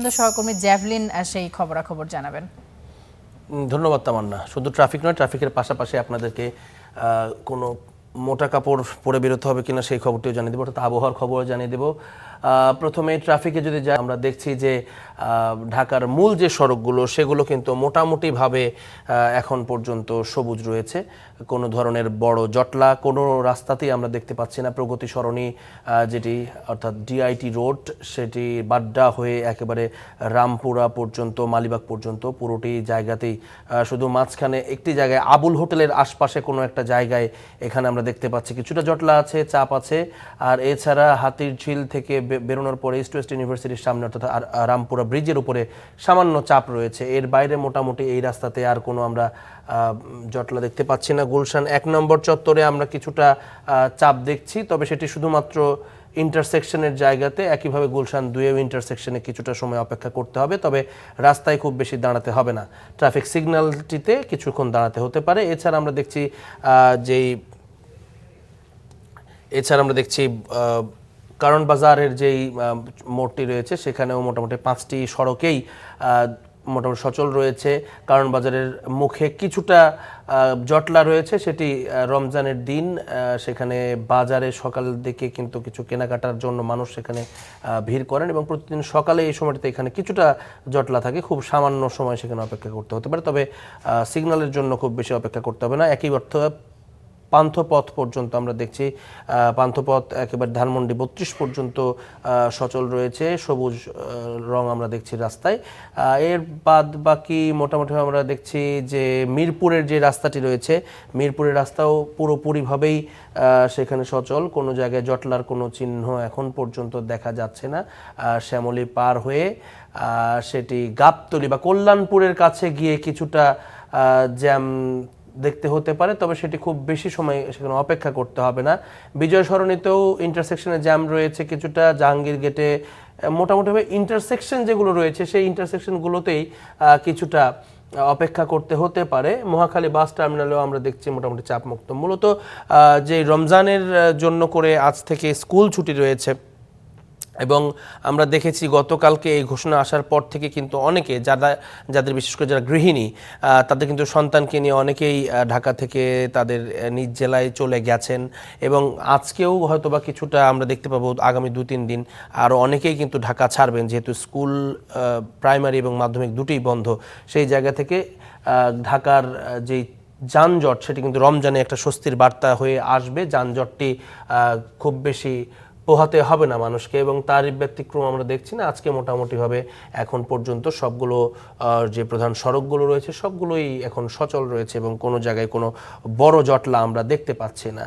আমাদের সহকর্মী জ্যাভলিন সেই খবরাখবর জানাবেন। ধন্যবাদ তামান্না। শুধু ট্রাফিক নয়, ট্রাফিকের পাশাপাশি আপনাদেরকে কোনো মোটা কাপড় পরে বেরোতে হবে কিনা সেই খবরটিও জানিয়ে দেবো, অর্থাৎ আবহাওয়ার খবরও জানিয়ে দেবো। প্রথমে ট্রাফিকে যদি যাই, আমরা দেখছি যে ঢাকার মূল যে সড়কগুলো সেগুলো কিন্তু মোটামুটিভাবে এখন পর্যন্ত সবুজ রয়েছে। কোনো ধরনের বড় জটলা কোনো রাস্তাতেই আমরা দেখতে পাচ্ছি না। প্রগতি সরণি যেটি অর্থাৎ ডিআইটি রোড, সেটি বাড্ডা হয়ে একেবারে রামপুরা পর্যন্ত, মালিবাগ পর্যন্ত পুরোটি জায়গাতেই, শুধু মাঝখানে একটি জায়গায় আবুল হোটেলের আশপাশে কোনো একটা জায়গায় এখানে আমরা দেখতে পাচ্ছি কিছুটা জটলা আছে, চাপ আছে। আর এছাড়া হাতির ঝিল থেকে বেরোনোর পরে ইস্ট ওয়েস্ট ইউনিভার্সিটির সামনে অর্থাৎ রামপুরা ব্রিজের উপরে সামান্য চাপ রয়েছে। এর বাইরে মোটামুটি এই রাস্তাতে আর কোনো আমরা জটলা দেখতে পাচ্ছি না। গুলশান ১ নম্বর চত্বরে আমরা কিছুটা চাপ দেখছি, তবে সেটি শুধুমাত্র ইন্টারসেকশনের জায়গাতে। একইভাবে গুলশান ২ ইন্টারসেকশনে কিছুটা সময় অপেক্ষা করতে হবে, তবে রাস্তায় খুব বেশি দাঁড়াতে হবে না। ট্রাফিক সিগন্যালটিতে কিছুক্ষণ দাঁড়াতে হতে পারে। এছাড়া আমরা দেখছি কারণ বাজারের যেই মোড়টি রয়েছে সেখানেও মোটামুটি 5টি সড়কেই মোটামুটি সচল রয়েছে। কারণ বাজারের মুখে কিছুটা জটলা রয়েছে, সেটি রমজানের দিন। সেখানে বাজারে সকাল দিকে কিন্তু কিছু কেনাকাটার জন্য মানুষ সেখানে ভিড় করেন এবং প্রতিদিন সকালে এই সময়টিতে এখানে কিছুটা জটলা থাকে। খুব সামান্য সময় সেখানে অপেক্ষা করতে হতে পারে, তবে সিগন্যালের জন্য খুব বেশি অপেক্ষা করতে হবে না। একই অর্থ পান্থপথ পর্যন্ত আমরা দেখছি, পান্থপথ একেবারে ধানমন্ডি 32 পর্যন্ত সচল রয়েছে, সবুজ রং আমরা দেখছি রাস্তায়। এর বাদ বাকি মোটামুটি আমরা দেখছি যে মিরপুরের যে রাস্তাটি রয়েছে, মিরপুরের রাস্তাও পুরোপুরিভাবেই সেখানে সচল। কোনো জায়গায় জটলার কোনো চিহ্ন এখন পর্যন্ত দেখা যাচ্ছে না। শ্যামলী পার হয়ে সেটি গাবতলী বা কল্যাণপুরের কাছে গিয়ে কিছুটা জ্যাম দেখতে হতে পারে, তবে সেটি খুব বেশি সময় সেখানে অপেক্ষা করতে হবে না। বিজয় সরণিতেও ইন্টারসেকশনে জ্যাম রয়েছে কিছুটা। জাহাঙ্গীর গেটে মোটামুটিভাবে ইন্টারসেকশন যেগুলো রয়েছে সেই ইন্টারসেকশনগুলোতেই কিছুটা অপেক্ষা করতে হতে পারে। মহাখালী বাস টার্মিনালেও আমরা দেখছি মোটামুটি চাপমুক্ত। মূলত যে রমজানের জন্য করে আজ থেকে স্কুল ছুটি রয়েছে এবং আমরা দেখেছি গতকালকে এই ঘোষণা আসার পর থেকে কিন্তু অনেকে যাদের বিশেষ করে যারা গৃহিণী, তাদের কিন্তু সন্তানকে নিয়ে অনেকেই ঢাকা থেকে তাদের নিজ জেলায় চলে গেছেন এবং আজকেও হয়তোবা কিছুটা আমরা দেখতে পাবো আগামী 2-3 দিন আরও অনেকেই কিন্তু ঢাকা ছাড়বেন, যেহেতু স্কুল প্রাইমারি এবং মাধ্যমিক দুটোই বন্ধ। সেই জায়গা থেকে ঢাকার যেই যানজট সেটি কিন্তু রমজানে একটা স্বস্তির বার্তা হয়ে আসবে। যানজটটি খুব বেশি পোহাতে হবে না মানুষকে, এবং তারই ব্যতিক্রম আমরা দেখছি না। আজকে মোটামুটিভাবে এখন পর্যন্ত সবগুলো যে প্রধান সড়কগুলো রয়েছে সবগুলোই এখন সচল রয়েছে এবং কোনো জায়গায় কোনো বড় জটলা আমরা দেখতে পাচ্ছি না।